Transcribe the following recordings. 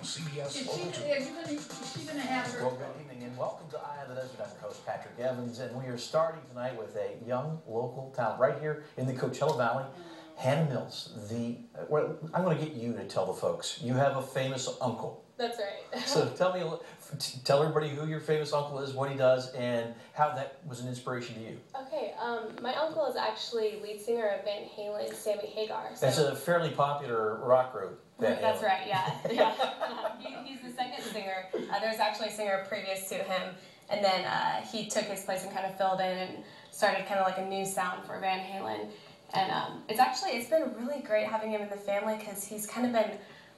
on CBS Is Local 2. she gonna have her? Well, good evening and welcome to Eye of the Desert. I'm your host, Patrick Evans, and we are starting tonight with a young local talent right here in the Coachella Valley, Hannah Mills. Well, I'm going to get you to tell the folks. You have a famous uncle. That's right. So tell everybody who your famous uncle is, what he does, and how that was an inspiration to you. Okay, my uncle is actually lead singer of Van Halen, Sammy Hagar. So. That's a fairly popular rock group. That's right, yeah. He's the second singer. There's actually a singer previous to him, and then he took his place and kind of filled in and started kind of like a new sound for Van Halen. And it's been really great having him in the family because he's kind of been,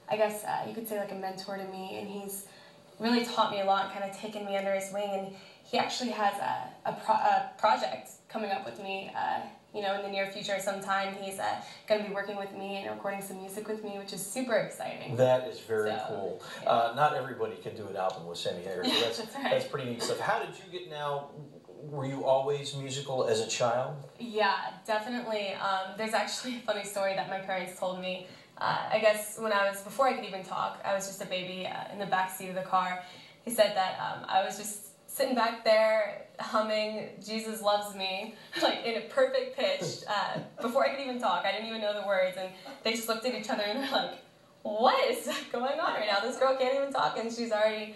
I guess you could say, like a mentor to me, and he's really taught me a lot and kind of taken me under his wing. And he actually has a project coming up with me, in the near future sometime. He's going to be working with me and recording some music with me, which is super exciting. That is very cool. Yeah. Not everybody can do an album with Sammy Hagar, so that's pretty neat stuff. How did you get now? Were you always musical as a child? Yeah, definitely. There's actually a funny story that my parents told me. I guess before I could even talk, I was just a baby in the back seat of the car. He said that I was just sitting back there humming Jesus Loves Me, like in a perfect pitch, before I could even talk. I didn't even know the words, and they just looked at each other and they're like, what is going on right now? This girl can't even talk, and she's already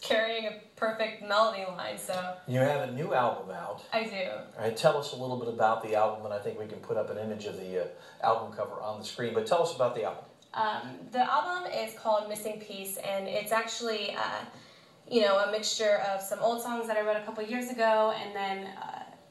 carrying a perfect melody line. So you have a new album out. I do. All right, tell us a little bit about the album, and I think we can put up an image of the album cover on the screen. But tell us about the album. The album is called Missing Piece, and it's actually a mixture of some old songs that I wrote a couple years ago, and then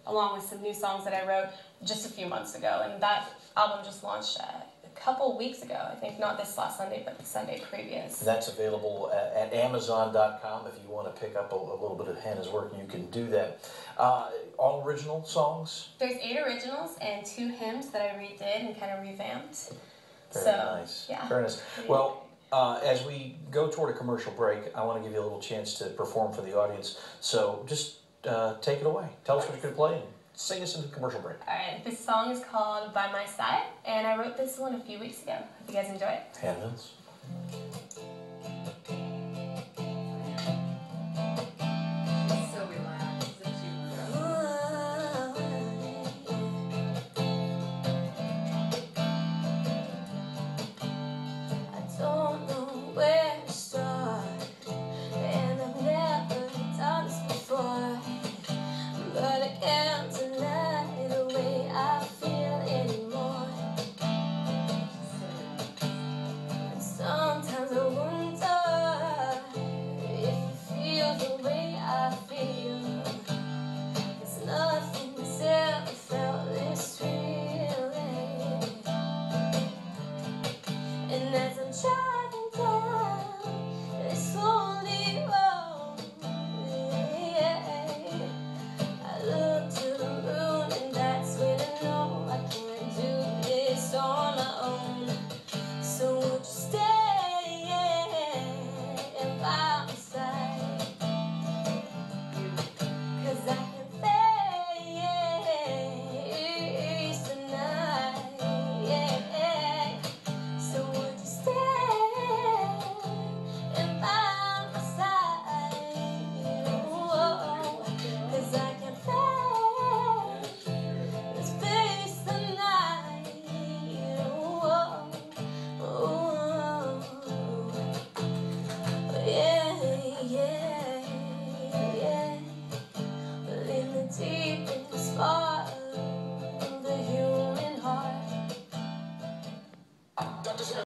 along with some new songs that I wrote just a few months ago. And that album just launched a couple weeks ago. I think not this last Sunday, but the Sunday previous. That's available at Amazon.com. If you want to pick up a little bit of Hannah's work, you can do that. All original songs? There's 8 originals and 2 hymns that I redid and kind of revamped. Very nice. Yeah. Very nice. Well, as we go toward a commercial break, I want to give you a little chance to perform for the audience. So just take it away. Tell us what you're going to play and sing us into the commercial break. All right. This song is called By My Side, and I wrote this one a few weeks ago. Hope you guys enjoy it. Hannah Mills.